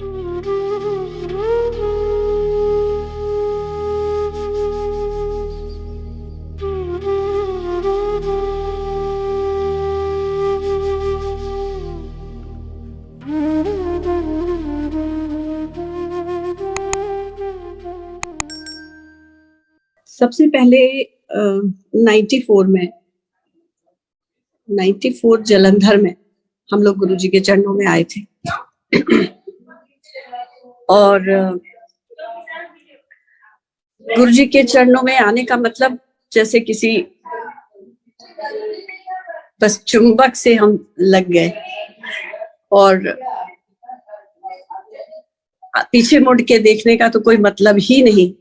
सबसे पहले 94 में 94 जालंधर में हम लोग गुरुजी के चरणों में आए थे। और गुरुजी के चरणों में आने का मतलब जैसे किसी बस चुंबक से हम लग गए और पीछे मुड़ के देखने का तो कोई मतलब ही नहीं।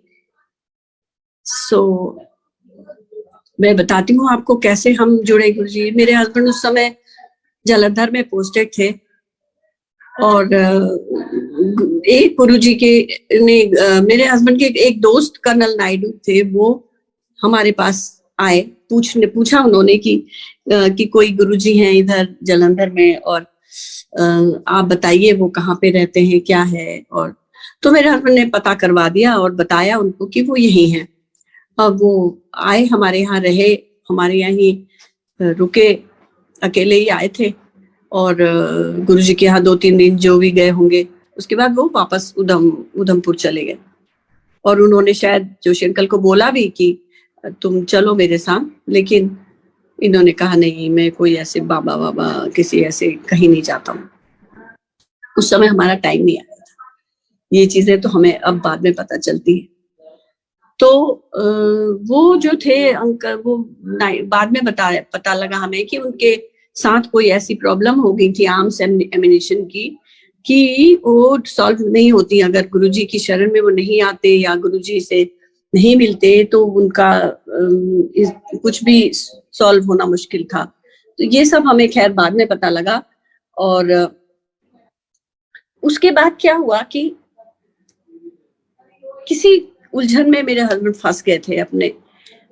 मैं बताती हूँ आपको कैसे हम जुड़े गुरुजी। मेरे हस्बैंड उस समय जालंधर में पोस्टेड थे और एक गुरुजी के ने मेरे हस्बैंड के एक दोस्त कर्नल नायडू थे, वो हमारे पास आए, पूछा उन्होंने कि कोई गुरुजी हैं इधर जालंधर में और आप बताइए वो कहाँ पे रहते हैं, क्या है। और तो मेरे हस्बैंड ने पता करवा दिया और बताया उनको कि वो यही हैं। अब वो आए, हमारे यहाँ रहे, हमारे यहाँ ही रुके, अकेले ही आए थे और गुरुजी के यहाँ 2-3 दिन जो भी गए होंगे, उसके बाद वो वापस उधमपुर चले गए। और उन्होंने शायद जोशी अंकल को बोला भी कि तुम चलो मेरे साथ, लेकिन इन्होंने कहा नहीं, मैं कोई ऐसे बाबा किसी ऐसे कहीं नहीं जाता हूँ। उस समय हमारा टाइम नहीं आया था। ये चीजें तो हमें अब बाद में पता चलती है। तो वो जो थे अंकल, वो बाद में पता लगा हमें कि उनके साथ कोई ऐसी प्रॉब्लम हो गई थी आर्म्स एमिनेशन की कि वो सॉल्व नहीं होती। अगर गुरुजी की शरण में वो नहीं आते या गुरुजी से नहीं मिलते तो उनका कुछ भी सॉल्व होना मुश्किल था। तो ये सब हमें खैर बाद में पता लगा। और उसके बाद क्या हुआ कि किसी उलझन में मेरे हस्बैंड फंस गए थे अपने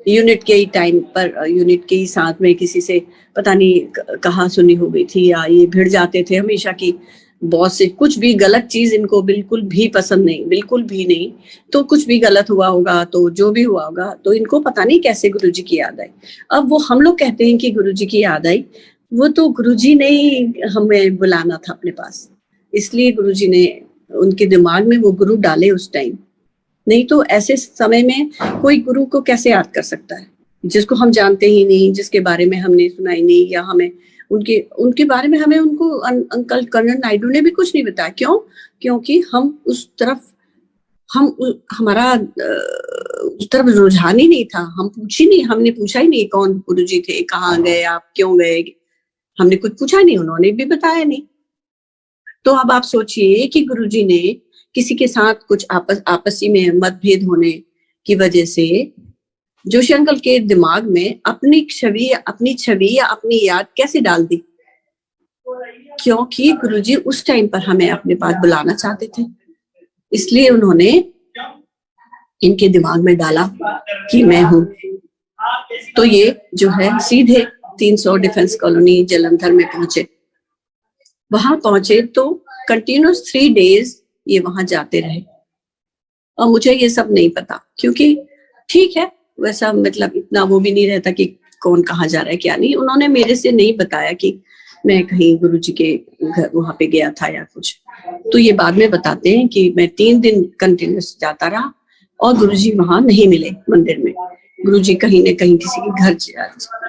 यूनिट के ही टाइम पर, यूनिट के ही साथ में किसी से पता नहीं कहाँ सुनी हो गई थी, या ये भिड़ जाते थे हमेशा की बॉस से। कुछ भी गलत चीज इनको बिल्कुल भी पसंद नहीं, बिल्कुल भी नहीं। तो कुछ भी गलत हुआ होगा, तो जो भी हुआ होगा, तो इनको पता नहीं कैसे गुरुजी की याद आई। अब वो हम लोग कहते हैं कि गुरुजी की याद आई, वो तो गुरुजी ने ही हमें बुलाना था अपने पास, इसलिए गुरुजी ने उनके दिमाग में वो गुरु डाले उस टाइम। नहीं तो ऐसे समय में कोई गुरु को कैसे याद कर सकता है जिसको हम जानते ही नहीं, जिसके बारे में हमने सुना ही नहीं, या हमें उनके बारे में हमें उनको अंकल कर्नल नायडू ने भी कुछ नहीं बताया। क्यों? क्योंकि हम उस तरफ हमारा उस तरफ रुझान ही नहीं था। हमने पूछा ही नहीं कौन गुरुजी थे, कहाँ गए आप, क्यों गए, हमने कुछ पूछा नहीं, उन्होंने भी बताया नहीं। तो अब आप सोचिए कि गुरुजी ने किसी के साथ कुछ आपसी में मतभेद होने की वजह से जोशी अंकल के दिमाग में अपनी छवि या अपनी याद कैसे डाल दी? क्योंकि गुरुजी उस टाइम पर हमें अपने पास बुलाना चाहते थे, इसलिए उन्होंने इनके दिमाग में डाला कि मैं हूं। तो ये जो है सीधे 300 डिफेंस कॉलोनी जालंधर में पहुंचे। वहां पहुंचे तो कंटिन्यूस 3 डेज ये वहां जाते रहे। और मुझे ये सब नहीं पता, क्योंकि ठीक है वैसा मतलब इतना वो भी नहीं रहता कि कौन कहाँ जा रहा है क्या नहीं। उन्होंने मेरे से नहीं बताया कि मैं कहीं गुरुजी के घर वहां पे गया था या कुछ। तो ये बाद में बताते हैं कि मैं 3 दिन कंटिन्यूस जाता रहा और गुरुजी वहां नहीं मिले मंदिर में। गुरुजी कहीं न कहीं किसी के घर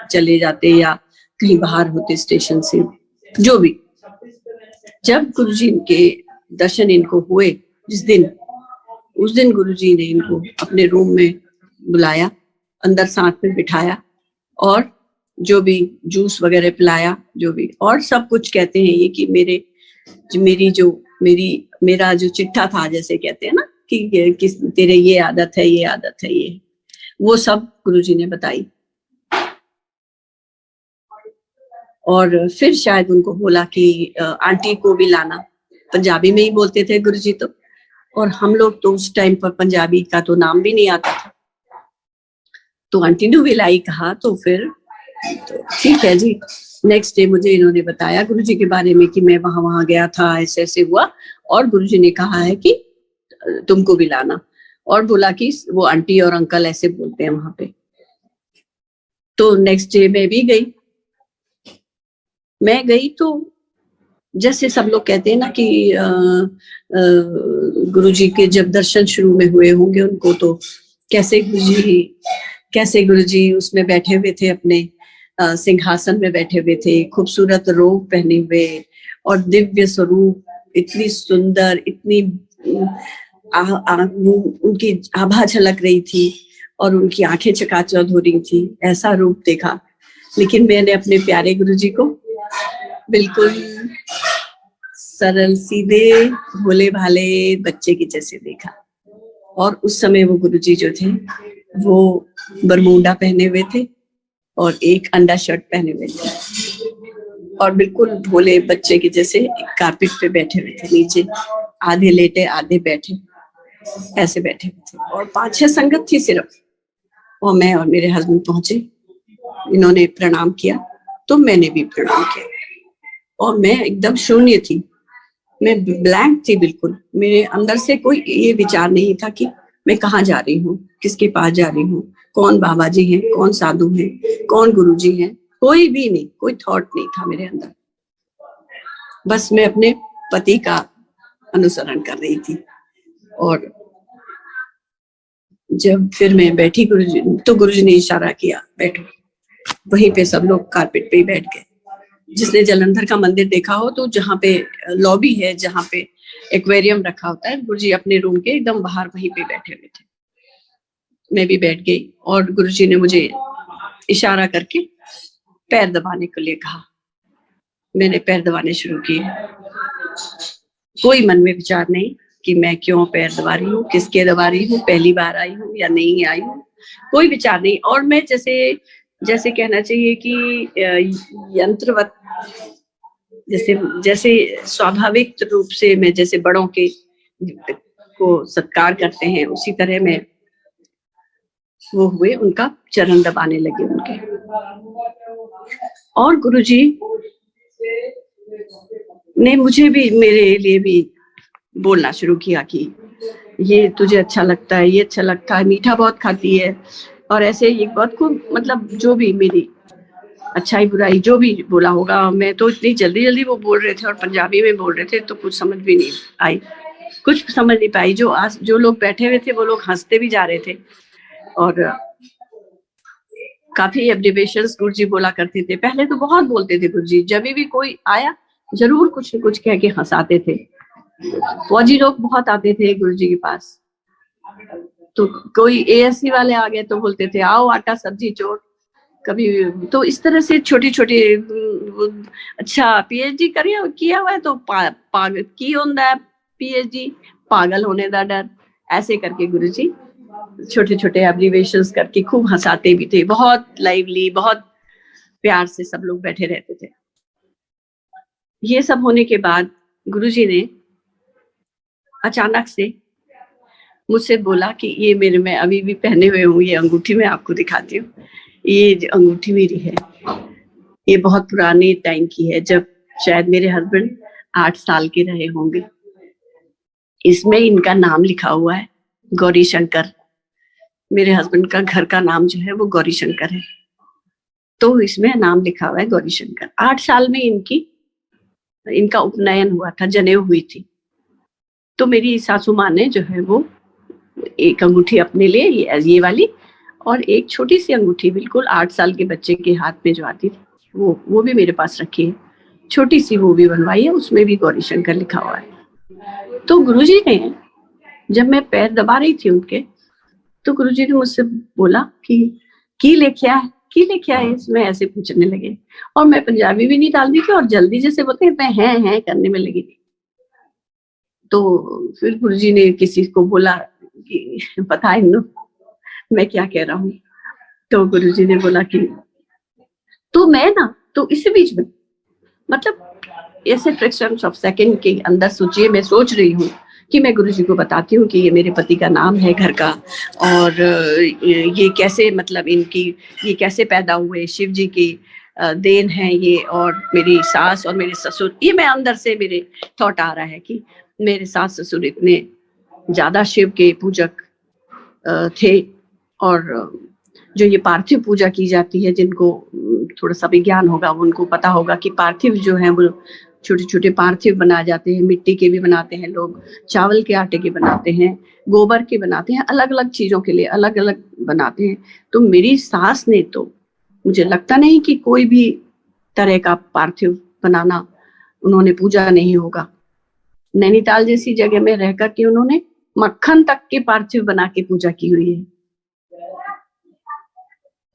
चले जाते या कहीं बाहर होते स्टेशन से, जो भी। जब गुरुजी के दर्शन इनको हुए उस दिन गुरुजी ने इनको अपने रूम में बुलाया, अंदर साथ में बिठाया और जो भी जूस वगैरह पिलाया, जो भी, और सब कुछ कहते हैं ये कि मेरा जो चिट्ठा था, जैसे कहते हैं ना कि तेरे ये आदत है, ये वो सब गुरुजी ने बताई। और फिर शायद उनको बोला कि आंटी को भी लाना। पंजाबी में ही बोलते थे गुरुजी तो, और हम लोग तो उस टाइम पर पंजाबी का तो नाम भी नहीं आता था। तो आंटी ने भी लाई कहा, तो फिर तो ठीक है जी। नेक्स्ट डे मुझे इन्होंने बताया गुरुजी के बारे में कि मैं वहां गया था, ऐसे ऐसे हुआ। और गुरुजी ने कहा है कि तुमको भी लाना, और बोला कि वो आंटी और अंकल ऐसे बोलते हैं वहां पे। तो नेक्स्ट डे मैं गई तो जैसे सब लोग कहते हैं ना कि गुरुजी के जब दर्शन शुरू में हुए होंगे उनको, तो कैसे गुरुजी उसमें बैठे हुए थे, अपने सिंहासन में बैठे हुए थे, खूबसूरत रोब पहने हुए और दिव्य स्वरूप, इतनी सुंदर, इतनी उनकी आभा झलक रही थी और उनकी आंखें चकाचौंध हो रही थी, ऐसा रूप देखा। लेकिन मैंने अपने प्यारे गुरुजी को बिल्कुल सरल सीधे भोले भाले बच्चे की जैसे देखा। और उस समय वो गुरुजी जो थे वो बरमूडा पहने हुए थे और एक अंडा शर्ट पहने हुए थे और बिल्कुल भोले बच्चे के जैसे कारपेट पे बैठे हुए थे, नीचे आधे लेटे आधे बैठे, ऐसे बैठे हुए थे। और 5-6 संगत थी सिर्फ, और मैं और मेरे हस्बैंड पहुंचे, इन्होंने प्रणाम किया तो मैंने भी प्रणाम किया। और मैं एकदम शून्य थी, मैं ब्लैंक थी बिल्कुल। मेरे अंदर से कोई ये विचार नहीं था कि मैं कहाँ जा रही हूँ, किसके पास जा रही हूँ, कौन बाबा जी हैं, कौन साधु हैं, कौन गुरुजी हैं, कोई भी नहीं, कोई थॉट नहीं था मेरे अंदर। बस मैं अपने पति का अनुसरण कर रही थी। और जब फिर मैं बैठी गुरुजी, तो गुरुजी ने इशारा किया बैठो। वहीं पे सब लोग कारपेट पे ही बैठ गए। जिसने जालंधर का मंदिर देखा हो तो जहाँ पे लॉबी है, जहाँ पे एक्वेरियम रखा होता है, गुरुजी अपने रूम के एकदम बाहर वहीं पे बैठे हुए थे। मैं भी बैठ गई और गुरुजी ने मुझे इशारा करके पैर दबाने के लिए कहा। मैंने पैर दबाने शुरू किए। कोई मन में विचार नहीं कि मैं क्यों पैर दबा रही हूँ, किसके दबा रही हूँ, पहली बार आई हूँ या नहीं आई हूँ, कोई विचार नहीं। और मैं जैसे कहना चाहिए कि यंत्रवत, जैसे स्वाभाविक रूप से मैं जैसे बड़ों के को सत्कार करते हैं, उसी तरह मैं वो हुए, उनका चरण दबाने लगे उनके। और गुरुजी ने मुझे भी, मेरे लिए भी बोलना शुरू किया कि ये तुझे अच्छा लगता है, ये अच्छा लगता है, मीठा बहुत खाती है, और ऐसे एक बात को मतलब जो भी मेरी अच्छाई बुराई जो भी बोला होगा। मैं तो इतनी जल्दी वो बोल रहे थे और पंजाबी में बोल रहे थे तो कुछ समझ भी नहीं आई, कुछ समझ नहीं पाई। जो लोग बैठे हुए थे वो लोग हंसते भी जा रहे थे। और काफी एब्रिविएशंस गुरुजी बोला करते थे। पहले तो बहुत बोलते थे गुरुजी, जब भी कोई आया जरूर कुछ न कुछ कह के हंसाते थे। फौजी लोग बहुत आते थे गुरुजी के पास, तो कोई एएससी वाले आ गए तो बोलते थे आओ आटा सब्जी चोट। कभी तो इस तरह से छोटी छोटी, अच्छा पीएचडी किया हुआ है तो पागल की होता है, पीएचडी पागल होने का डर, ऐसे करके गुरुजी छोटे छोटे एब्रिविएशंस करके खूब हंसाते भी थे। बहुत लाइवली, बहुत प्यार से सब लोग बैठे रहते थे। ये सब होने के बाद गुरुजी ने अचानक से मुझसे बोला कि ये मेरे में अभी भी पहने हुए हूँ, ये अंगूठी मैं आपको दिखाती हूँ। ये जो अंगूठी मेरी है, ये बहुत पुराने टाइम की है, जब शायद मेरे हस्बैंड 8 साल के रहे होंगे। इसमें इनका नाम लिखा हुआ है गौरी शंकर। मेरे हस्बैंड का घर का नाम जो है वो गौरी शंकर है, तो इसमें नाम लिखा हुआ है गौरी शंकर। 8 साल में इनका उपनयन हुआ था, जनेऊ हुई थी। तो मेरी सासू माँ ने जो है वो एक अंगूठी अपने लिए, ये वाली, और एक छोटी सी अंगूठी बिल्कुल 8 साल के बच्चे के हाथ में जो आती थी वो भी मेरे पास रखी है, छोटी सी, वो भी बनवाई है, उसमें भी गौरी शंकर लिखा हुआ है। तो गुरुजी ने, जब मैं पैर दबा रही थी उनके, तो गुरुजी ने मुझसे बोला कि की लेके आए, इसमें ऐसे पूछने लगे। और मैं पंजाबी भी नहीं डाल दी थी और जल्दी जैसे बोलते हैं मैं हैं करने में लगी थी। तो फिर गुरुजी ने किसी को बोला कि पता है इन्हों मैं क्या कह रहा हूँ। तो गुरुजी ने बोला कि तो मैं ना, तो इसी बीच में मतलब ऐसे फ्रैक्शंस ऑफ सेकंड के अंदर सोचिए, मैं सोच रही हूँ कि मैं गुरुजी को बताती हूँ कि ये मेरे पति का नाम है घर का, और ये कैसे, मतलब इनकी ये कैसे पैदा हुए, शिव जी की देन है ये, और मेरी सास और मेरे ससुर, ये मैं अंदर से मेरे थॉट आ रहा है कि मेरे सास ससुर इतने ज्यादा शिव के पूजक थे, और जो ये पार्थिव पूजा की जाती है, जिनको थोड़ा सा विज्ञान होगा उनको पता होगा कि पार्थिव जो है वो छोटे छोटे पार्थिव बनाए जाते हैं, मिट्टी के भी बनाते हैं लोग, चावल के आटे के बनाते हैं, गोबर के बनाते हैं, अलग अलग चीजों के लिए अलग अलग बनाते हैं। तो मेरी सास ने तो, मुझे लगता नहीं कि कोई भी तरह का पार्थिव बनाना उन्होंने पूजा नहीं होगा। नैनीताल जैसी जगह में रह करके उन्होंने मक्खन तक के पार्थिव बना के पूजा की हुई है।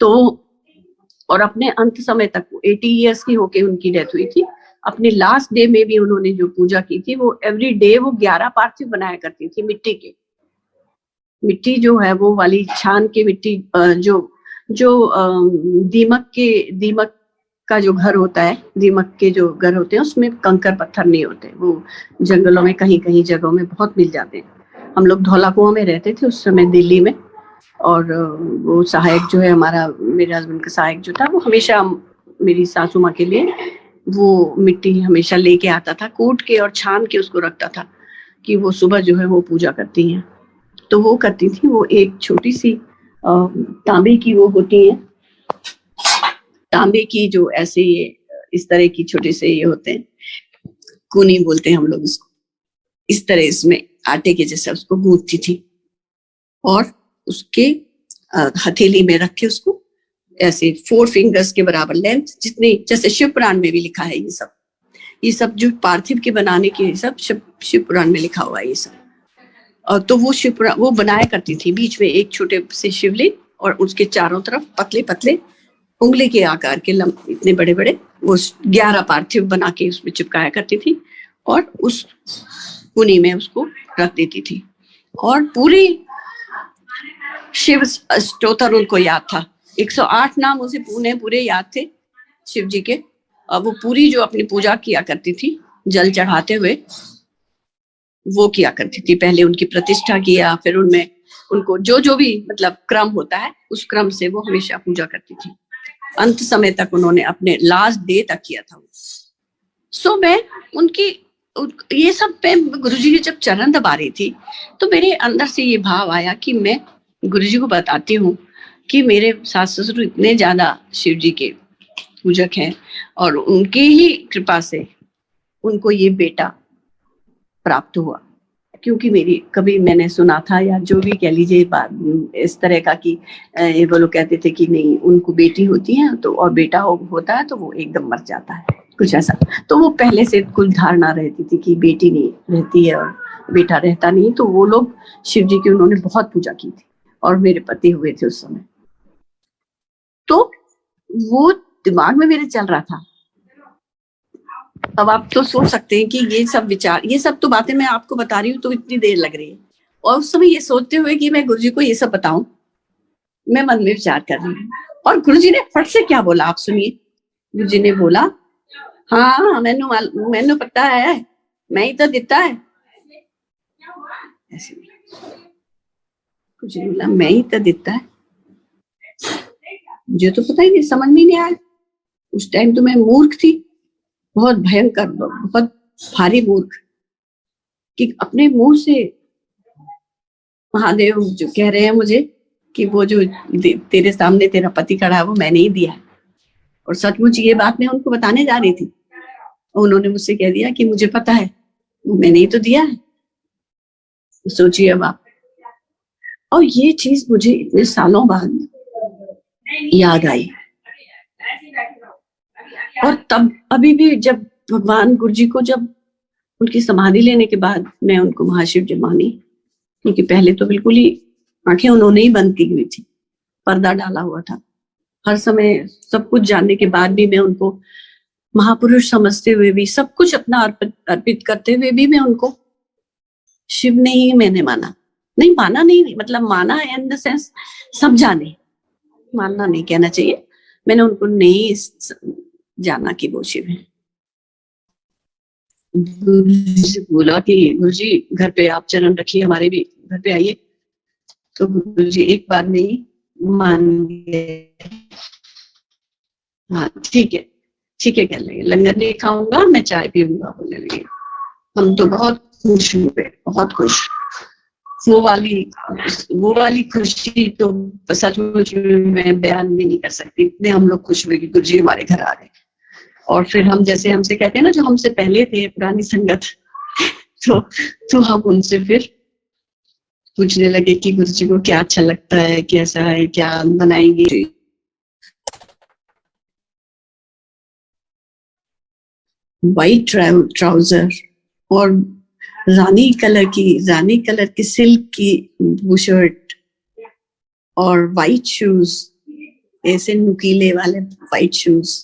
तो और अपने अंत समय तक 80 इयर्स की होके उनकी डेथ हुई थी, अपने लास्ट डे में भी उन्होंने जो पूजा की थी वो एवरी डे वो 11 पार्थिव बनाया करती थी मिट्टी के। मिट्टी जो है वो वाली छान के मिट्टी, जो दीमक का जो घर होता है, दीमक के जो घर होते हैं उसमें कंकर पत्थर नहीं होते, वो जंगलों में कहीं कहीं जगहों में बहुत मिल जाते हैं। हम लोग धौला कुआं में रहते थे उस समय दिल्ली में, और वो सहायक जो है हमारा, मेरे हस्बैंड का सहायक जो था, वो हमेशा मेरी सासू माँ के लिए वो मिट्टी हमेशा लेके आता था, कूट के और छान के उसको रखता था कि वो सुबह जो है वो पूजा करती हैं। तो वो करती थी, वो एक छोटी सी तांबे की वो होती है, तांबे की जो ऐसे ये इस तरह की छोटे से ये होते हैं, कूनी बोलते हैं हम लोग उसको, इस तरह इसमें आटे के जैसा उसको गूंथती थी, और उसके हथेली में रख के उसको ऐसे 4 फिंगर्स के बराबर लेंथ, जितने जैसे शिव पुराण में भी लिखा है, ये सब जो पार्थिव के बनाने के सब शिव पुराण में लिखा हुआ है ये सब। और तो वो बनाया करती थी, बीच में एक छोटे से शिवलिंग और उसके चारों तरफ पतले पतले उंगली के आकार के इतने बड़े बड़े वो 11 पार्थिव बना के उसमें चिपकाया करती थी, और उस कुनी में उसको रख देती थी। और पूरी शिव स्तोत्र उनको याद था, 108 नाम उसे पूरे याद थे शिव जी के, और वो पूरी जो अपनी पूजा किया करती थी जल चढ़ाते हुए वो किया करती थी। पहले उनकी प्रतिष्ठा किया, फिर उनमें उनको जो भी मतलब क्रम होता है उस क्रम से वो हमेशा पूजा करती थी। अंत समय तक उन्होंने अपने लास्ट डे तक किया था। सो मैं उनकी ये सब पे गुरुजी ने जब चरण दबा रही थी तो मेरे अंदर से ये भाव आया कि मैं गुरुजी को बताती हूँ कि मेरे सास ससुर इतने ज्यादा शिव जी के पूजक हैं, और उनकी ही कृपा से उनको ये बेटा प्राप्त हुआ। क्योंकि मेरी कभी मैंने सुना था, या जो भी कह लीजिए बात इस तरह का, कि ये वो लोग कहते थे कि नहीं उनको बेटी होती है तो, और बेटा होता है तो वो एकदम मर जाता है, कुछ ऐसा। तो वो पहले से कुल धारणा रहती थी कि बेटी नहीं रहती है और बेटा रहता नहीं। तो वो लोग शिव जी की उन्होंने बहुत पूजा की थी, और मेरे पति हुए थे उस समय। तो वो दिमाग में मेरे चल रहा था। अब आप तो सोच सकते हैं कि ये सब विचार, ये सब तो बातें मैं आपको बता रही हूँ तो इतनी देर लग रही है, और उस समय ये सोचते हुए कि मैं गुरुजी को ये सब बताऊं, मैं मन में विचार कर रही हूँ। और गुरुजी ने फट से क्या बोला आप सुनिए। गुरुजी ने बोला, हाँ मैनू पता है, मैं ही तो दिता है। ऐसे गुरुजी ने बोला, मैं ही तो दिता है। मुझे तो पता ही नहीं, समझ में नहीं आया। उस टाइम तो मैं मूर्ख थी, बहुत भयंकर, बहुत भारी मूर्ख, कि अपने मुंह से महादेव जो कह रहे हैं मुझे कि वो जो तेरे सामने तेरा पति खड़ा है वो मैंने ही दिया है। और सचमुच ये बात मैं उनको बताने जा रही थी, उन्होंने मुझसे कह दिया कि मुझे पता है, मैंने ही तो दिया है। सोचिए अब आप। और ये चीज मुझे इतने सालों बाद याद आई। और तब अभी भी जब भगवान गुरुजी को, जब उनकी समाधि लेने के बाद मैं उनको महाशिव जी मानी, क्योंकि पहले तो बिल्कुल ही आंखें उन्होंने ही बंद की हुई थी, पर्दा डाला हुआ था। हर समय सब कुछ जानने के बाद भी मैं उनको महापुरुष समझते हुए भी, सब कुछ अपना अर्पित करते हुए भी मैं उनको शिव ने ही मैंने माना। नहीं माना नहीं, मतलब माना इन द सेंस समझा नहीं, मानना नहीं कहना चाहिए, मैंने उनको नहीं जाना कि वो शिव है। गुरुजी से बोला कि गुरुजी घर पे आप चरण रखिए, हमारे भी घर पे आइए। तो गुरुजी एक बार नहीं मान गए, हाँ ठीक है, कह लेंगे लंगर नहीं खाऊंगा, मैं चाय पीऊंगा, बोलने लगे। हम तो बहुत खुश हुए, बहुत खुश। वो वाली वो वाली खुशी तो सचमुच में मैं बयान भी नहीं कर सकती, इतने हम लोग खुश हुए कि गुरुजी हमारे घर आ गए। और फिर हम, जैसे हमसे कहते हैं ना, जो हमसे पहले थे पुरानी संगत, तो हम उनसे फिर पूछने लगे कि गुरुजी को क्या अच्छा लगता है, कैसा है, क्या बनाएंगे। वाइट ट्राउजर और रानी कलर की सिल्क की बुशर्ट और वाइट शूज, ऐसे नुकीले वाले वाइट शूज।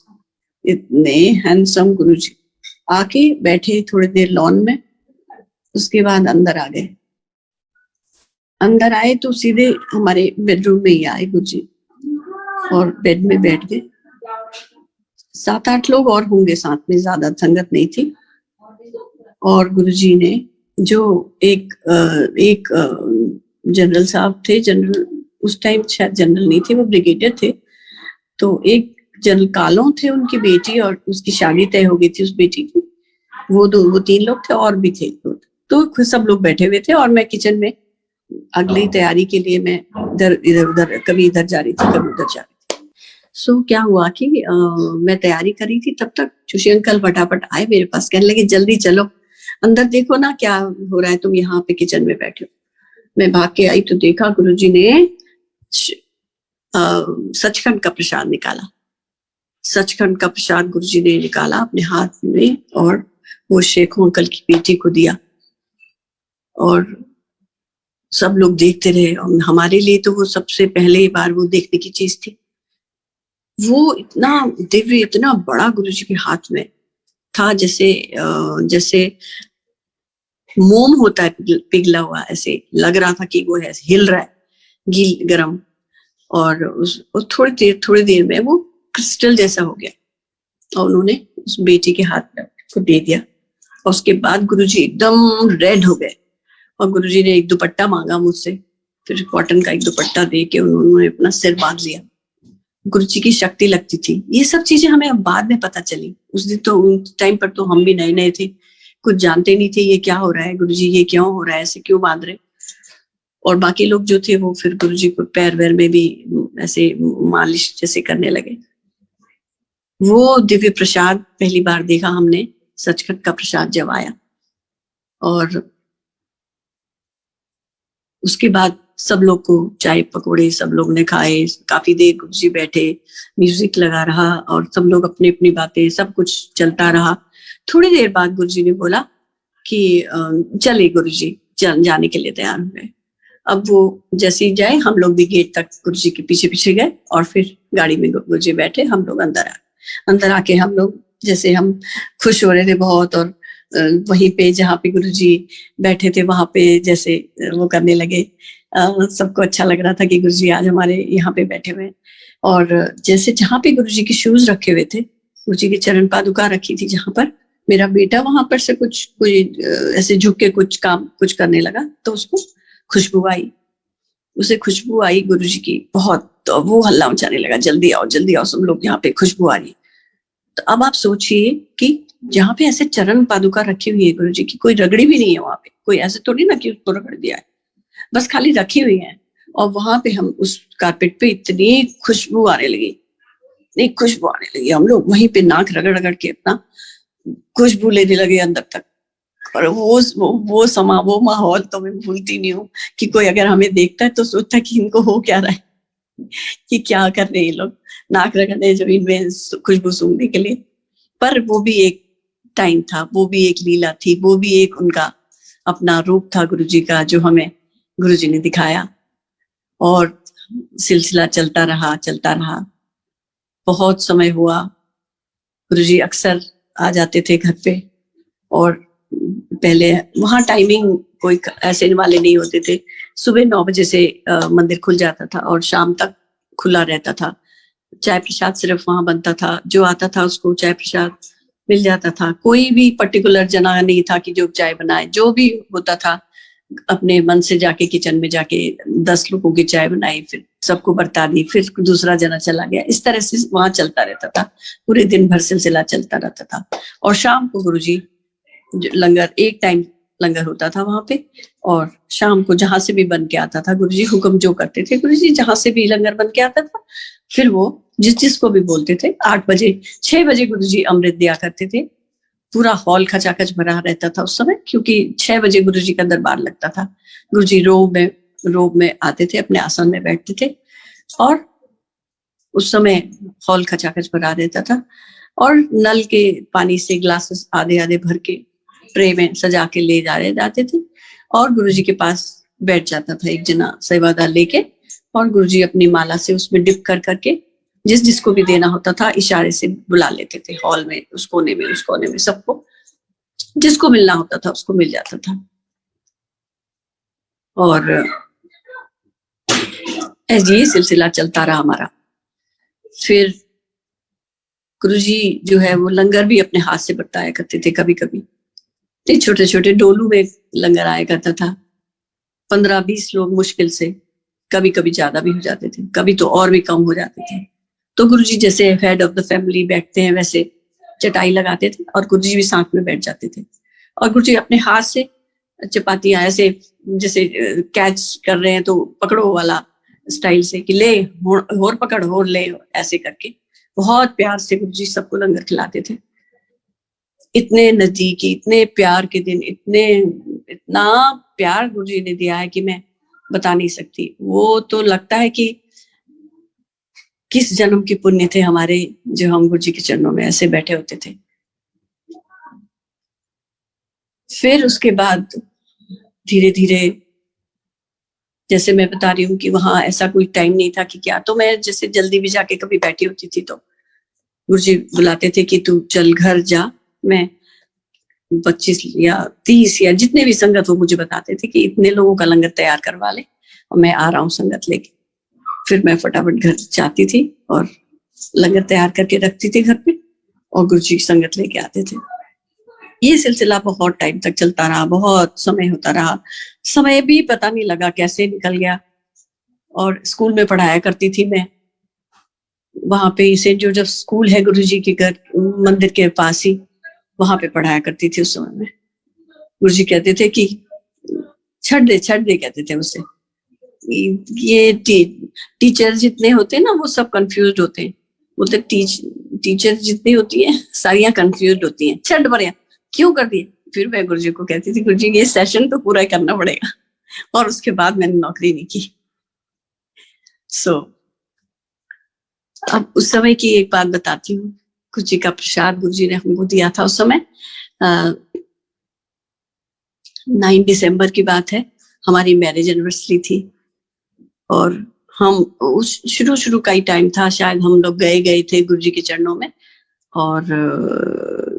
इतने हैंडसम गुरुजी। आके बैठे थोड़ी देर लॉन में, उसके बाद अंदर आ गए। अंदर आए तो सीधे हमारे बेडरूम में ही आए गुरुजी और बेड में बैठ गए। 7-8 लोग और होंगे साथ में, ज्यादा संगत नहीं थी। और गुरुजी ने जो एक जनरल साहब थे, जनरल उस टाइम शायद जनरल नहीं थे, वो ब्रिगेडियर थे। तो एक जनरल कालों थे, उनकी बेटी, और उसकी शादी तय हो गई थी उस बेटी की। वो 3 लोग थे और भी थे। तो सब लोग बैठे हुए थे और मैं किचन में अगली तैयारी के लिए मैं इधर उधर, कभी इधर जा रही थी, कभी उधर जा रही थी। सो क्या हुआ कि मैं तैयारी करी थी, तब तक जोशी अंकल फटाफट आए मेरे पास, कहने लगे जल्दी चलो अंदर, देखो ना क्या हो रहा है, तुम यहाँ पे किचन में बैठे हो। मैं भाग के आई तो देखा गुरुजी ने सचखंड का प्रसाद निकाला। सचखंड का प्रसाद गुरुजी ने निकाला अपने हाथ में और वो शेखू अंकल की बेटी को दिया। और सब लोग देखते रहे, और हमारे लिए तो वो सबसे पहले बार वो देखने की चीज थी। वो इतना दिव्य, इतना बड़ा गुरुजी के हाथ में था, जैसे मोम होता है पिघला हुआ, ऐसे लग रहा था कि वो है हिल रहा है, गील गरम। और थोड़ी देर में वो क्रिस्टल जैसा हो गया और उन्होंने उस बेटी के हाथ में को दे दिया। और उसके बाद गुरुजी एकदम रेड हो गए और गुरुजी ने एक दुपट्टा मांगा मुझसे, फिर कॉटन का एक दुपट्टा दे के उन्होंने अपना सिर बांध लिया। गुरुजी की शक्ति लगती थी। ये सब चीजें हमें अब बाद में पता चली, उस दिन तो उस टाइम पर तो हम भी नए नए थे, कुछ जानते नहीं थे ये क्या हो रहा है, गुरुजी ये क्यों हो रहा है, ऐसे क्यों बांध रहे। और बाकी लोग जो थे वो फिर गुरुजी को पैर वैर में भी ऐसे मालिश जैसे करने लगे। वो दिव्य प्रसाद पहली बार देखा हमने, सचखंड का प्रसाद जब आया। और उसके बाद सब लोग को चाय पकौड़े सब लोग ने खाए, काफी देर गुरुजी बैठे, म्यूजिक लगा रहा और सब लोग अपनी अपनी बातें, सब कुछ चलता रहा। थोड़ी देर बाद गुरुजी ने बोला कि चले गुरुजी, जाने के लिए तैयार हुए। अब वो जैसे ही जाए, हम लोग भी गेट तक गुरुजी के पीछे पीछे गए और फिर गाड़ी में गुरुजी बैठे, हम लोग अंदर आके हम लोग, जैसे हम खुश हो रहे थे बहुत, और वहीं पे जहाँ पे गुरुजी बैठे थे वहां पे जैसे वो करने लगे। सबको अच्छा लग रहा था कि गुरुजी आज हमारे यहाँ पे बैठे हुए। और जैसे जहाँ पे गुरुजी के शूज रखे हुए थे, गुरुजी की चरण पादुका रखी थी जहाँ पर, मेरा बेटा वहां पर से कोई ऐसे झुक के कुछ करने लगा, तो उसको खुशबू आई, उसे खुशबू आई गुरुजी की बहुत। तो वो हल्ला मचाने लगा, जल्दी आओ सब लोग, यहाँ पे खुशबू आ रही। तो अब आप सोचिए कि जहाँ पे ऐसे चरण पादुका रखी हुई है गुरुजी की, कोई रगड़ी भी नहीं है वहां पे, कोई ऐसे थोड़ी ना कि उसको रगड़ दिया है, बस खाली रखी हुई है। और वहां पे हम उस कारपेट पे इतनी खुशबू आने लगी, हम लोग वहीं पे नाक रगड़ रगड़ के अपना खुशबू लेने लगे अंदर तक। और वो माहौल तो मैं भूलती नहीं हूँ कि कोई अगर हमें देखता है तो सोचता है कि इनको हो क्या रहा है, कि क्या कर रहे हैं ये लोग, नाक रगड़ने जमीन में खुशबू सूंघने के लिए। पर वो भी एक टाइम था, वो भी एक लीला थी, वो भी एक उनका अपना रूप था गुरुजी का, जो हमें गुरुजी ने दिखाया। और सिलसिला चलता रहा। बहुत समय हुआ, गुरुजी अक्सर आ जाते थे घर पे। और पहले वहाँ टाइमिंग कोई ऐसे वाले नहीं होते थे, सुबह 9 बजे से मंदिर खुल जाता था और शाम तक खुला रहता था। चाय प्रसाद सिर्फ वहां बनता था, जो आता था उसको चाय प्रसाद मिल जाता था। कोई भी पर्टिकुलर जना नहीं था कि जो चाय बनाए, जो भी होता था अपने मन से जाके किचन में जाके 10 लोगों की चाय बनाई, फिर सबको बरता दी, फिर दूसरा जना चला गया। इस तरह से वहां चलता रहता था, पूरे दिन भर सिलसिला चलता रहता था। और शाम को गुरुजी लंगर, एक टाइम लंगर होता था वहां पे, और शाम को जहां से भी बन के आता था गुरुजी हुक्म जो करते थे, गुरुजी जहां से भी लंगर बन के आता था, फिर वो जिसको भी बोलते थे 8 बजे 6 बजे गुरुजी अमृत दिया करते थे। पूरा हॉल खचाखच भरा रहता था उस समय, क्योंकि 6 बजे गुरुजी का दरबार लगता था। गुरुजी रोब में आते थे, अपने आसन में बैठते थे, और उस समय हॉल खचाखच भरा रहता था। और नल के पानी से ग्लासेस आधे आधे भर के ट्रे में सजा के ले जाते थे, और गुरुजी के पास बैठ जाता था एक जना सेवादार लेके, और गुरुजी अपनी माला से उसमें डिप कर करके जिसको भी देना होता था इशारे से बुला लेते थे। हॉल में उस कोने में सबको जिसको मिलना होता था उसको मिल जाता था। और ये सिलसिला चलता रहा हमारा। फिर गुरुजी जो है वो लंगर भी अपने हाथ से बरताया करते थे। कभी कभी छोटे छोटे डोलू में लंगर आया करता था, 15-20 लोग मुश्किल से, कभी कभी ज्यादा भी हो जाते थे, कभी तो और भी कम हो जाते थे। तो गुरुजी जैसे हेड ऑफ द फैमिली बैठते हैं वैसे चटाई लगाते थे, और गुरुजी भी साथ में बैठ जाते थे, और गुरुजी अपने हाथ से चपातियां ऐसे जैसे कैच कर रहे हैं तो पकड़ो वाला स्टाइल से कि ले और पकड़ और ले, ऐसे करके बहुत प्यार से गुरुजी सबको लंगर खिलाते थे। इतने नजदीकी, इतने प्यार के दिन, इतना प्यार गुरुजी ने दिया है कि मैं बता नहीं सकती। वो तो लगता है कि किस जन्म के पुण्य थे हमारे, जो हम गुरुजी के चरणों में ऐसे बैठे होते थे। फिर उसके बाद धीरे धीरे, जैसे मैं बता रही हूँ कि वहां ऐसा कोई टाइम नहीं था कि क्या, तो मैं जैसे जल्दी भी जाके कभी बैठी होती थी तो गुरुजी बुलाते थे कि तू चल घर जा, मैं 25 या 30 या जितने भी संगत वो मुझे बताते थे कि इतने लोगों का लंगर तैयार करवा ले, और मैं आ रहा हूँ संगत लेके। फिर मैं फटाफट घर जाती थी और लंगर तैयार करके रखती थी घर पे, और गुरुजी की संगत लेके आते थे। ये सिलसिला बहुत टाइम तक चलता रहा, बहुत समय होता रहा। समय भी पता नहीं लगा कैसे निकल गया। और स्कूल में पढ़ाया करती थी मैं, वहां पे सेंट जोसेफ स्कूल है गुरुजी के घर मंदिर के पास ही, वहां पे पढ़ाया करती थी उस समय में। गुरुजी कहते थे कि छੱड दे कहते थे उससे। ये टीचर जितने होते हैं ना वो सब कंफ्यूज होते हैं, बोलते टीचर जितनी होती है सारियां कंफ्यूज होती हैं, छੱਡ परे क्यों कर दिए। फिर मैं गुरुजी को कहती थी गुरुजी ये सेशन तो पूरा करना पड़ेगा, और उसके बाद मैंने नौकरी नहीं की। अब उस समय की एक बात बताती हूँ। गुरुजी का प्रसाद गुरुजी ने हमको दिया था उस समय, 9 दिसंबर की बात है, हमारी मैरिज एनिवर्सरी थी, और हम उस शुरू का ही टाइम था, शायद हम लोग गए थे गुरुजी के चरणों में, और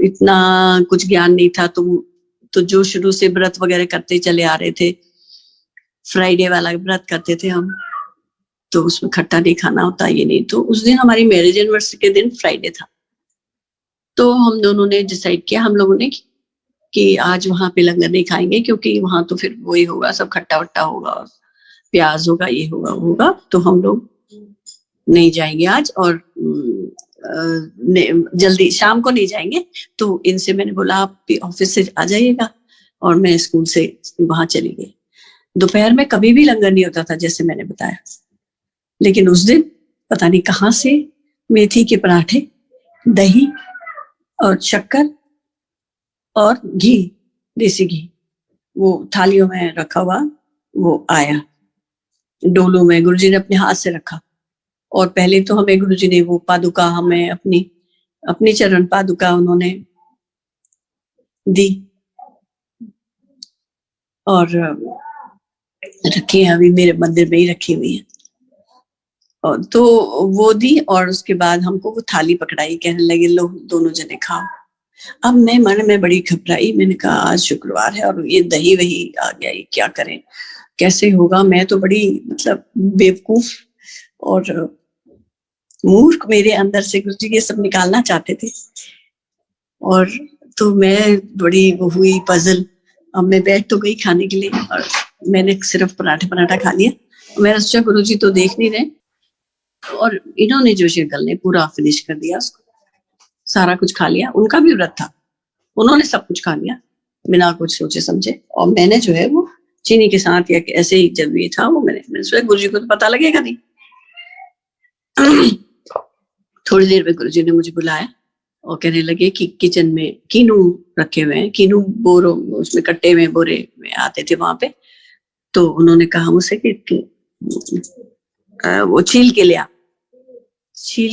इतना कुछ ज्ञान नहीं था। तो जो शुरू से व्रत वगैरह करते चले आ रहे थे, फ्राइडे वाला व्रत करते थे हम, तो उसमें खट्टा नहीं खाना होता, ये नहीं। तो उस दिन हमारी मैरिज एनिवर्सरी के दिन फ्राइडे था, तो हम दोनों ने डिसाइड किया, हम लोगों ने, कि आज वहां पे लंगर नहीं खाएंगे, क्योंकि वहां तो फिर वही होगा, सब खट्टा वट्टा होगा, प्याज होगा, ये होगा, तो हम लोग नहीं जाएंगे आज, और जल्दी शाम को नहीं जाएंगे। तो इनसे मैंने बोला आप भी ऑफिस से आ जाइएगा, और मैं स्कूल से वहां चली गई। दोपहर में कभी भी लंगर नहीं होता था जैसे मैंने बताया, लेकिन उस दिन पता नहीं कहाँ से मेथी के पराठे, दही और शक्कर और घी, देसी घी, वो थालियों में रखा हुआ वो आया डोलू में, गुरुजी ने अपने हाथ से रखा। और पहले तो हमें गुरुजी ने वो पादुका, हमें अपनी चरण पादुका उन्होंने दी, और रखी है, अभी मेरे मंदिर में ही रखी हुई है। और तो वो दी, और उसके बाद हमको वो थाली पकड़ाई, कहने लगे लो दोनों जने खाओ। अब मैं मन में बड़ी घबराई, मैंने कहा आज शुक्रवार है और ये दही वही आ गया, ये क्या करें, कैसे होगा। मैं तो बड़ी मतलब बेवकूफ और मूर्ख मेरे अंदर से गुरुजी ये सब निकालना चाहते थे, और तो मैं बड़ी वो हुई पजल अब मैं बैठ तो गई खाने के लिए और मैंने सिर्फ पराठा खा लिया। मैंने सोचा गुरुजी तो देख नहीं रहे, और इन्होंने जोशी अंकल ने पूरा फिनिश कर दिया उसको, सारा कुछ खा लिया। उनका भी व्रत था, उन्होंने सब कुछ खा लिया बिना कुछ सोचे समझे, और मैंने जो है वो चीनी के साथ या ऐसे ही जब ये था वो मैंने सोचा गुरुजी को तो पता लगेगा नहीं। थोड़ी देर में गुरुजी ने मुझे बुलाया और कहने लगे कि किचन में कीनू रखे हुए हैं, कीनू बोरो उसमें कट्टे में बोरे में आते थे वहां पे, तो उन्होंने कहा मुझसे कि वो छील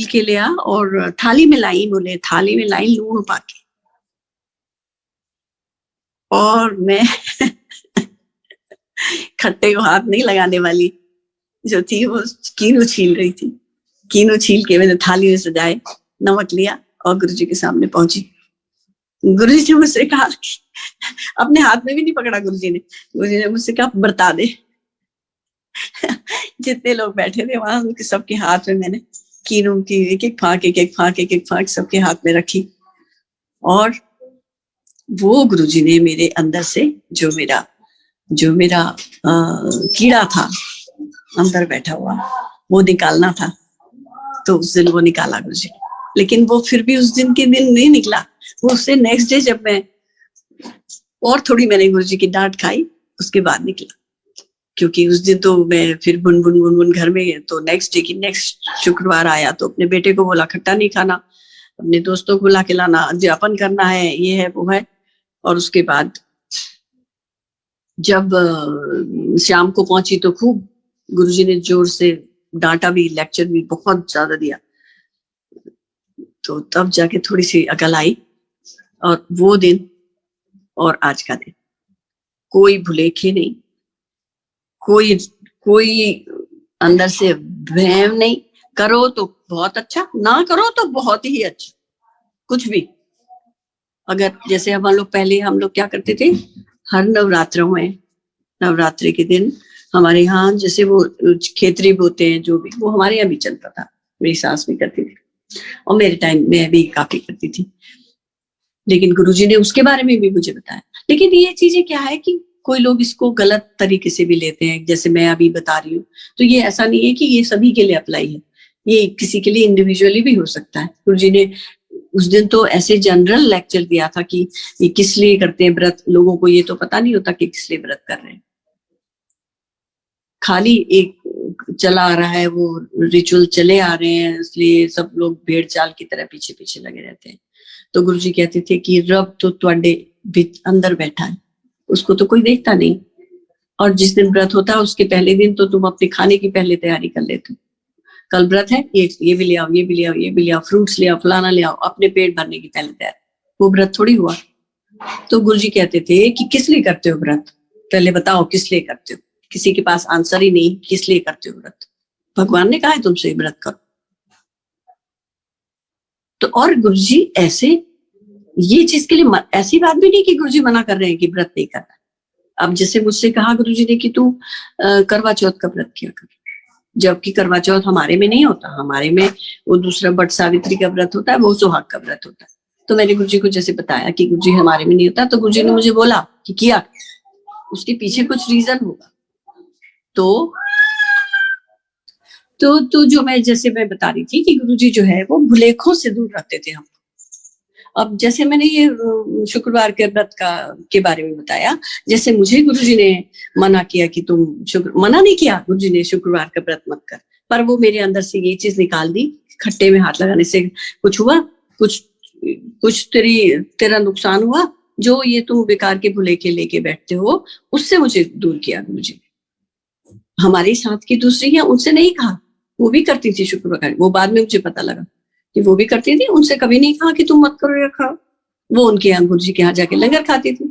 के लिया और थाली में लाई, बोले थाली में लाई लूण पाके, और मैं खट्टे को हाथ नहीं लगाने वाली जो थी वो कीनू छील रही थी। कीनू छील के मैंने थाली में सजाए, नमक लिया और गुरुजी के सामने पहुंची। गुरुजी ने मुझसे कहा, अपने हाथ में भी नहीं पकड़ा गुरुजी ने मुझसे कहा बरता दे। जितने लोग बैठे थे वहां उनके सबके हाथ में मैंने कीनू की एक एक फाक सबके हाथ में रखी, और वो गुरुजी ने मेरे अंदर से जो मेरा कीड़ा था अंदर बैठा हुआ वो निकालना था, तो उस दिन वो निकाला गुरुजी। लेकिन वो फिर भी उस दिन के दिन नहीं निकला, वो उससे नेक्स्ट डे जब मैं और थोड़ी मैंने गुरुजी की डांट खाई उसके बाद निकला, क्योंकि उस दिन तो मैं फिर बुन घर में, तो नेक्स्ट शुक्रवार आया तो अपने बेटे को बोला खट्टा नहीं खाना, अपने दोस्तों को बुला के लाना, अध्यापन करना है, ये है वो है। और उसके बाद जब शाम को पहुंची तो खूब गुरुजी ने जोर से डांटा भी, लेक्चर भी बहुत ज्यादा दिया, तो तब जाके थोड़ी सी अकल आई। और वो दिन और आज का दिन कोई भुलेखे नहीं, कोई अंदर से वहम नहीं, करो तो बहुत अच्छा, ना करो तो बहुत ही अच्छा, कुछ भी। अगर जैसे हम लोग क्या करते थे, हर नवरात्रों में, नवरात्रि के दिन हमारे यहाँ जैसे वो खेतरी बोते हैं जो भी, वो हमारे यहाँ भी चलता था, मेरी सास भी करती थी और मेरे टाइम में भी काफी करती थी, लेकिन गुरुजी ने उसके बारे में भी मुझे बताया। लेकिन ये चीजें क्या है कि कोई लोग इसको गलत तरीके से भी लेते हैं, जैसे मैं अभी बता रही हूँ, तो ये ऐसा नहीं है कि ये सभी के लिए अप्लाई है, ये किसी के लिए इंडिविजुअली भी हो सकता है। गुरुजी ने उस दिन तो ऐसे जनरल लेक्चर दिया था कि ये किस लिए करते हैं व्रत, लोगों को ये तो पता नहीं होता कि किस लिए व्रत कर रहे हैं, खाली एक चला आ रहा है, वो रिचुअल चले आ रहे हैं, इसलिए सब लोग भेड़ चाल की तरह पीछे पीछे लगे रहते हैं। तो गुरुजी कहते थे कि रब तो तुहाडे अंदर बैठा है, उसको तो कोई देखता नहीं, और जिस दिन व्रत होता है उसके पहले दिन तो तुम अपने खाने की पहले तैयारी कर लेते हो, कल व्रत है, ये भी ले आओ, ये भी ले आओ, ये भी ले आओ, फ्रूट्स ले आओ, फलाना ले आओ, अपने पेट भरने की पहले तैयारी। वो व्रत थोड़ी हुआ। तो गुरुजी कहते थे कि किस लिए करते हो व्रत, पहले बताओ किस लिए करते हो। किसी के पास आंसर ही नहीं, किस लिए करते हो व्रत, भगवान ने कहा है तुमसे व्रत करो। तो और गुरुजी ऐसे, ये चीज के लिए ऐसी बात भी नहीं कि गुरुजी मना कर रहे हैं कि व्रत नहीं करना। अब जैसे मुझसे कहा गुरुजी ने कि तू करवा चौथ का व्रत किया कर, जबकि करवा चौथ हमारे में नहीं होता, हमारे में वो दूसरा बट सावित्री का व्रत होता है, वो सुहाग का व्रत होता है। तो मैंने गुरुजी को जैसे बताया कि गुरुजी हमारे में नहीं होता, तो गुरुजी ने मुझे बोला कि किया, उसके पीछे कुछ रीजन होगा। तो जो मैं बता रही थी कि गुरुजी जो है वो भुलेखों से दूर रखते थे हम। अब जैसे मैंने ये शुक्रवार के व्रत के बारे में बताया, जैसे मुझे गुरुजी ने मना किया कि तुम मना नहीं किया गुरुजी ने शुक्रवार का व्रत मत कर, पर वो मेरे अंदर से ये चीज निकाल दी, खट्टे में हाथ लगाने से कुछ हुआ, कुछ तेरा नुकसान हुआ, जो ये तुम बेकार के भुलेखे लेके बैठते हो, उससे मुझे दूर किया गुरुजी। हमारी साथ की दूसरी है, उनसे नहीं कहा, वो भी करती थी शुक्रवार, वो बाद में मुझे पता लगा कि वो भी करती थी, उनसे कभी नहीं कहा कि तुम मत करो या खाओ, वो उनके यहाँ गुरुजी के यहाँ जाके लंगर खाती थी।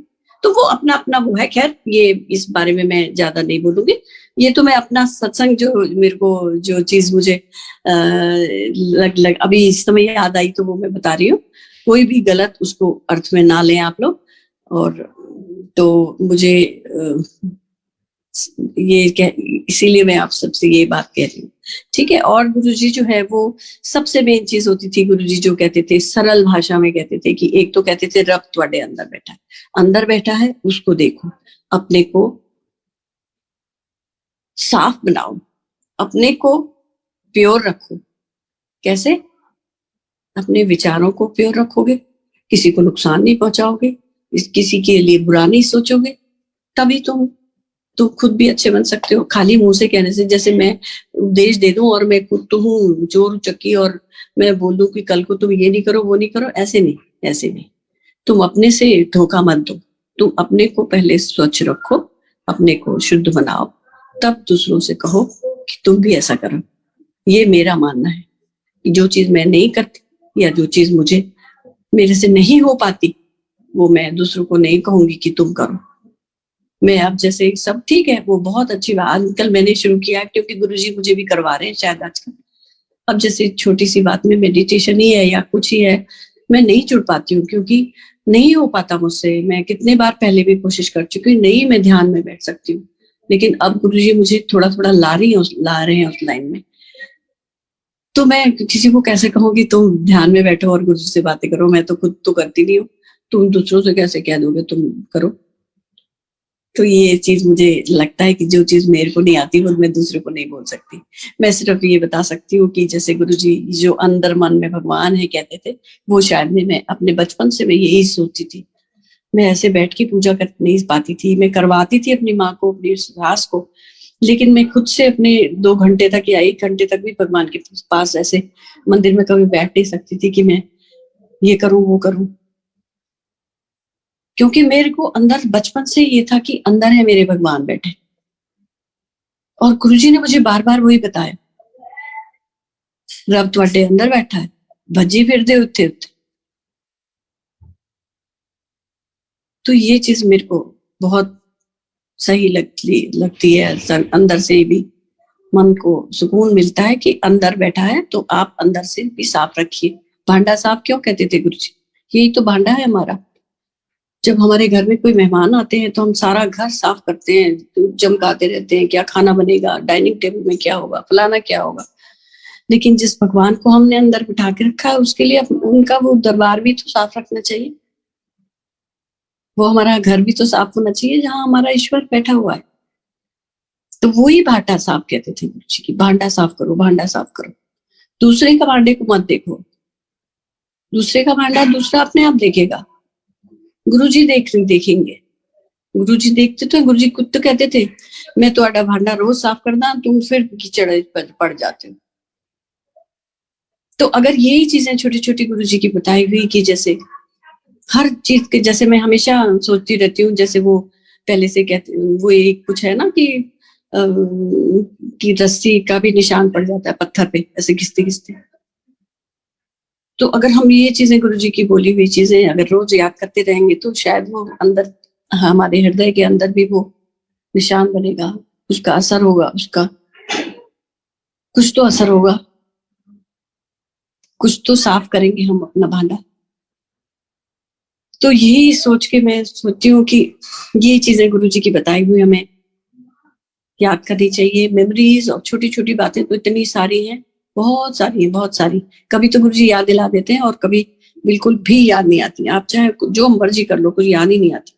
तो वो अपना अपना वो है, खैर ये इस बारे में मैं ज्यादा नहीं बोलूंगी, ये तो मैं अपना सत्संग जो मेरे को जो चीज मुझे अभी इस समय याद आई तो वो मैं बता रही हूँ। कोई भी गलत उसको अर्थ में ना लें आप लोग। और तो मुझे ये इसीलिए मैं आप सबसे ये बात कह रही हूँ ठीक है। और गुरुजी जो है वो सबसे मेन चीज होती थी, गुरुजी जो कहते थे सरल भाषा में कहते थे कि एक तो कहते थे रब तुम्हारे अंदर बैठा है, अंदर बैठा है उसको देखो, अपने को साफ बनाओ, अपने को प्योर रखो। कैसे? अपने विचारों को प्योर रखोगे, किसी को नुकसान नहीं पहुंचाओगे, किसी के लिए बुरा नहीं सोचोगे, तभी तुम खुद भी अच्छे बन सकते हो। खाली मुंह से कहने से, जैसे मैं उपदेश दे दूं और मैं खुद तो हूँ जोर चक्की और मैं बोल दूं कि कल को तुम ये नहीं करो वो नहीं करो, ऐसे नहीं, ऐसे नहीं। तुम अपने से धोखा मत दो, तुम अपने को पहले स्वच्छ रखो, अपने को शुद्ध बनाओ, तब दूसरों से कहो कि तुम भी ऐसा करो। ये मेरा मानना है कि जो चीज मैं नहीं करती या जो चीज मुझे मेरे से नहीं हो पाती वो मैं दूसरों को नहीं कहूंगी कि तुम करो। मैं अब जैसे सब ठीक है, वो बहुत अच्छी बात आजकल मैंने शुरू किया है क्योंकि गुरुजी मुझे भी करवा रहे हैं शायद आजकल। अब जैसे छोटी सी बात में मेडिटेशन ही है या कुछ ही है, मैं नहीं जुड़ पाती हूँ क्योंकि नहीं हो पाता मुझसे। मैं कितने बार पहले भी कोशिश कर चुकी हूँ, नहीं मैं ध्यान में बैठ सकती हूँ, लेकिन अब गुरुजी मुझे थोड़ा थोड़ा ला रहे हैं उस लाइन में। तो मैं किसी को कैसे कहूँगी तुम ध्यान में बैठो और गुरु से बातें करो, मैं तो खुद तो करती नहीं हूँ, तुम दूसरों से कैसे कह दोगे तुम करो। तो ये चीज मुझे लगता है कि जो चीज मेरे को नहीं आती वो मैं दूसरे को नहीं बोल सकती। मैं सिर्फ ये बता सकती हूँ कि जैसे गुरुजी जो अंदर मन में भगवान है कहते थे, वो शायद मैं अपने बचपन से मैं यही सोचती थी। मैं ऐसे बैठ के पूजा कर नहीं पाती थी, मैं करवाती थी अपनी माँ को, अपनी सास को, लेकिन मैं खुद से अपने 2 घंटे तक या 1 घंटे तक भी भगवान के पास ऐसे मंदिर में कभी बैठ नहीं सकती थी कि मैं ये करूं वो करूं, क्योंकि मेरे को अंदर बचपन से ये था कि अंदर है मेरे भगवान बैठे। और गुरुजी ने मुझे बार बार वही बताया, रब तुम्हारे अंदर बैठा है, भजी फिर दे उत्थे उत्थे। तो ये चीज मेरे को बहुत सही लगती है, अंदर से भी मन को सुकून मिलता है कि अंदर बैठा है। तो आप अंदर से भी साफ रखिए। भांडा साफ क्यों कहते थे गुरुजी? यही तो भांडा है हमारा। जब हमारे घर में कोई मेहमान आते हैं तो हम सारा घर साफ करते हैं, तो चमकाते रहते हैं क्या खाना बनेगा, डाइनिंग टेबल में क्या होगा, फलाना क्या होगा। लेकिन जिस भगवान को हमने अंदर बिठा के रखा है उसके लिए उनका वो दरबार भी तो साफ रखना चाहिए, वो हमारा घर भी तो साफ होना चाहिए जहाँ हमारा ईश्वर बैठा हुआ है। तो वो ही भांडा साफ कहते थे गुरुजी की, भांडा साफ करो, भांडा साफ करो। दूसरे का भांडे को मत देखो, दूसरे का भांडा दूसरा अपने आप देखेगा, गुरुजी देखेंगे। गुरुजी देखते तो गुरुजी खुद तो कहते थे मैं तुम्हारा भांडा रोज साफ करना, तुम फिर कीचड़ पड़ जाते हो। तो अगर यही चीजें छोटी छोटी गुरुजी की बताई हुई कि जैसे हर चीज के, जैसे मैं हमेशा सोचती रहती हूँ, जैसे वो पहले से कहते वो एक कुछ है ना कि रस्सी का भी निशान पड़ जाता है पत्थर पे ऐसे घिसते घिसते। तो अगर हम ये चीजें गुरुजी की बोली हुई चीजें अगर रोज याद करते रहेंगे तो शायद वो अंदर हमारे हृदय के अंदर भी वो निशान बनेगा, उसका असर होगा, उसका कुछ तो असर होगा, कुछ तो साफ करेंगे हम अपना भांडा। तो यही सोच के मैं सोचती हूँ कि ये चीजें गुरुजी की बताई हुई हमें याद करनी चाहिए। मेमोरीज और छोटी छोटी बातें तो इतनी सारी हैं, बहुत सारी है, बहुत सारी। कभी तो गुरुजी याद दिला देते हैं और कभी बिल्कुल भी याद नहीं आती। आप चाहे जो मर्जी कर लो, कुछ याद ही नहीं आती।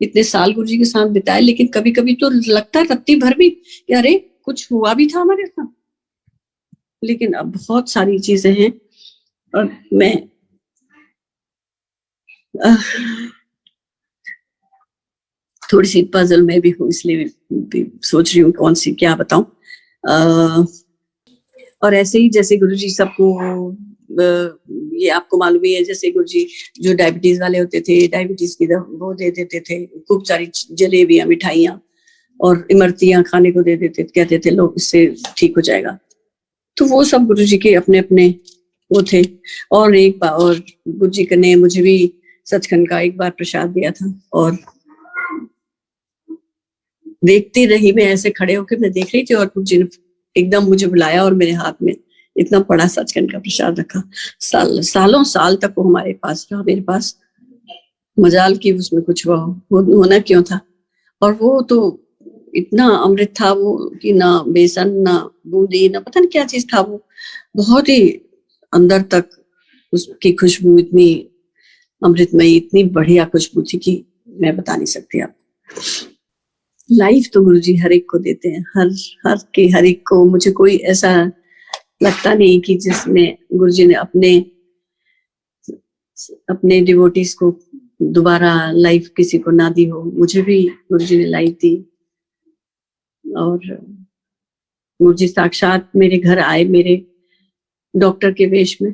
इतने साल गुरुजी के साथ बिताए, लेकिन कभी कभी तो लगता है रत्ती भर भी कि अरे कुछ हुआ भी था हमारे साथ। लेकिन अब बहुत सारी चीजें हैं और मैं थोड़ी सी पजल में भी हूँ, इसलिए भी सोच रही हूँ कौन सी क्या बताऊं। और ऐसे ही जैसे गुरुजी सबको ये आपको मालूम ही है, जैसे गुरुजी जो डायबिटीज वाले होते थे, डायबिटीज की वो दे देते थे खूब सारी जलेबियां, मिठाइयां और इमरतियां खाने को दे देते, कहते थे लोग इससे ठीक हो जाएगा। तो वो सब गुरुजी के अपने अपने वो थे। और एक बार और गुरुजी ने मुझे भी सचखंड का एक बार प्रसाद दिया था और देखती रही मैं, ऐसे खड़े होकर मैं देख रही थी और गुरुजी ने एकदम मुझे बुलाया और मेरे हाथ में इतना बड़ा सचखंड का प्रसाद रखा। सालों साल तक वो हमारे पास रहा, मेरे पास। मजाल की उसमें कुछ होना क्यों था। और वो तो इतना अमृत था वो कि ना बेसन ना बूंदी ना पता नहीं क्या चीज था वो, बहुत ही अंदर तक उसकी खुशबू इतनी अमृतमयी, इतनी बढ़िया खुशबू थी कि मैं बता नहीं सकती आपको। लाइफ तो गुरुजी हर एक को देते हैं, हर एक को। मुझे कोई ऐसा लगता नहीं कि जिसमें गुरुजी ने अपने डिवोटीज को दोबारा लाइफ किसी को ना दी हो। मुझे भी गुरुजी ने लाइफ दी और गुरुजी साक्षात मेरे घर आए, मेरे डॉक्टर के वेश में।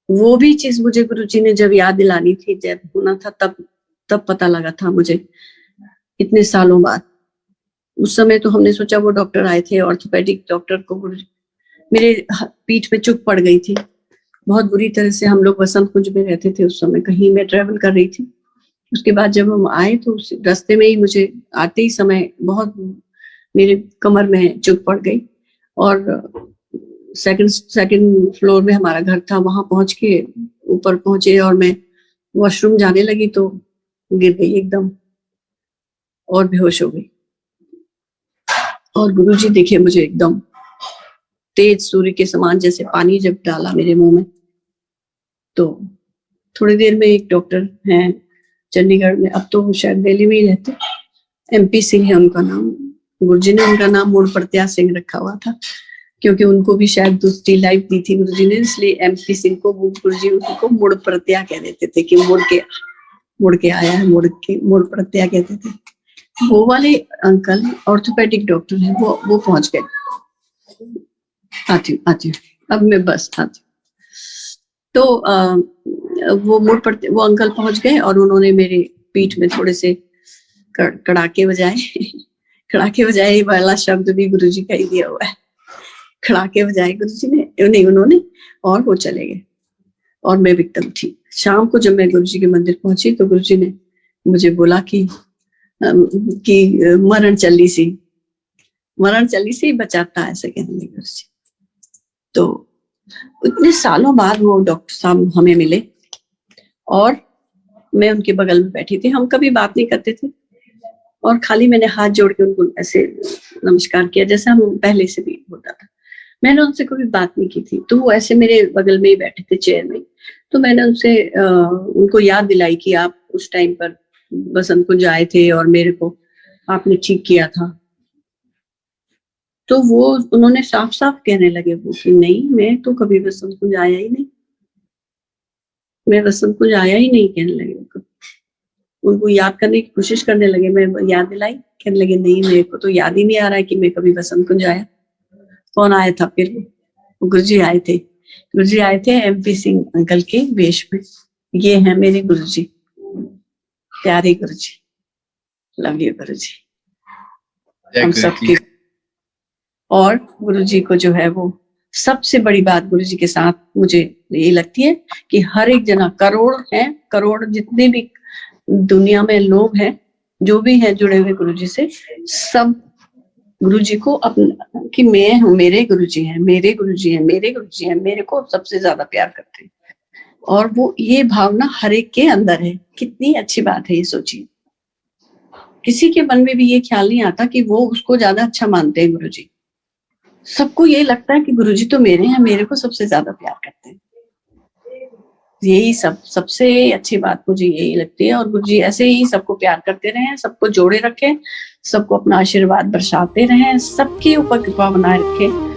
वो भी चीज मुझे गुरुजी ने जब याद दिलानी थी, जब होना था, तब पता लगा था मुझे, इतने सालों बाद। उस समय तो हमने सोचा वो डॉक्टर आए थे, ऑर्थोपेडिक डॉक्टर को गुरुजी, मेरे पीठ पे चुभ पड़ गई थी बहुत बुरी तरह से। हम लोग वसंत कुंज में रहते थे उस समय, कहीं मैं ट्रेवल कर रही थी। उसके बाद जब हम आए तो उस रास्ते में ही मुझे आते ही समय बहुत मेरे कमर में चुभ पड़ गई और सेकंड फ्लोर में हमारा घर था। वहां पहुंच के ऊपर पहुंचे और मैं वॉशरूम जाने लगी तो गिर गई एकदम और बेहोश हो गई। और गुरुजी देखे मुझे एकदम तेज सूर्य के समान, जैसे पानी जब डाला मेरे मुंह में। तो थोड़ी देर में एक डॉक्टर हैं चंडीगढ़ में, अब तो वो शायद दिल्ली में ही रहते, MP सिंह है उनका नाम। गुरुजी ने उनका नाम मुड़ प्रत्या सिंह रखा हुआ था क्योंकि उनको भी शायद दूसरी लाइफ दी थी गुरुजी ने, इसलिए MP सिंह को गुरुजी उनको मुड़ प्रत्या कह देते थे कि मुड़ के आया है, मुड़ प्रत्या कहते थे। वो वाले अंकल ऑर्थोपेडिक डॉक्टर हैं, वो पहुंच गए। आती हूँ अब मैं, बस आती हूँ। तो वो अंकल पहुंच गए और उन्होंने मेरे पीठ में थोड़े से कड़ाके बजाए। कड़ाके बजाए वाला शब्द भी गुरुजी का ही दिया हुआ है। कड़ाके बजाए गुरुजी ने, नहीं उन्होंने, और वो चले गए और मैं एकदम ठीक। शाम को जब मैं गुरुजी के मंदिर पहुंची तो गुरुजी ने मुझे बोला कि मरण चली सी बचाता, ऐसे कहने लगे गुरुजी। तो इतने सालों बाद वो डॉक्टर साहब हमें मिले और मैं उनके बगल में बैठी थी। हम कभी बात नहीं करते थे और खाली मैंने हाथ जोड़ के उनको ऐसे नमस्कार किया जैसे हम पहले से भी होता था। मैंने उनसे कभी बात नहीं की थी। तो वो ऐसे मेरे बगल में ही बैठे थे चेयर में। तो मैंने उनसे उनको याद दिलाई कि आप उस टाइम पर बसंत कुंज आए थे और मेरे को आपने ठीक किया था। तो वो उन्होंने साफ साफ कहने लगे वो कि नहीं, मैं तो कभी बसंत कुंज आया ही नहीं, मैं बसंत कुंज आया ही नहीं, कहने लगे। उनको याद करने की कोशिश करने लगे, मैं याद दिलाई, कहने लगे नहीं, मेरे को तो याद ही नहीं आ रहा है कि मैं कभी बसंत कुंज आया। कौन आया था फिर? वो गुरुजी आए थे। गुरुजी आए थे MP सिंह अंकल के वेश में। ये है मेरे गुरुजी, प्यारे गुरुजी, लव यू गुरुजी, हम सबके। और गुरुजी को जो है वो सबसे बड़ी बात गुरुजी के साथ मुझे ये लगती है कि हर एक जना, करोड़ जितने भी दुनिया में लोग हैं, जो भी हैं जुड़े हुए गुरुजी से, सब गुरुजी को अपना कि मैं हूँ, मेरे गुरुजी हैं, मेरे गुरुजी हैं, मेरे गुरुजी हैं, मेरे को सबसे ज्यादा प्यार करते हैं। और वो ये भावना हर एक के अंदर है। कितनी अच्छी बात है ये, सोचिए। किसी के मन में भी ये ख्याल नहीं आता कि वो उसको ज्यादा अच्छा मानते हैं गुरुजी। सबको ये लगता है कि गुरुजी तो मेरे हैं, मेरे को सबसे ज्यादा प्यार करते हैं। यही सबसे अच्छी बात मुझे यही लगती है। और गुरुजी ऐसे ही सबको प्यार करते रहे, सबको जोड़े रखें, सबको अपना आशीर्वाद बरसाते रहे, सबके ऊपर कृपा बनाए रखें।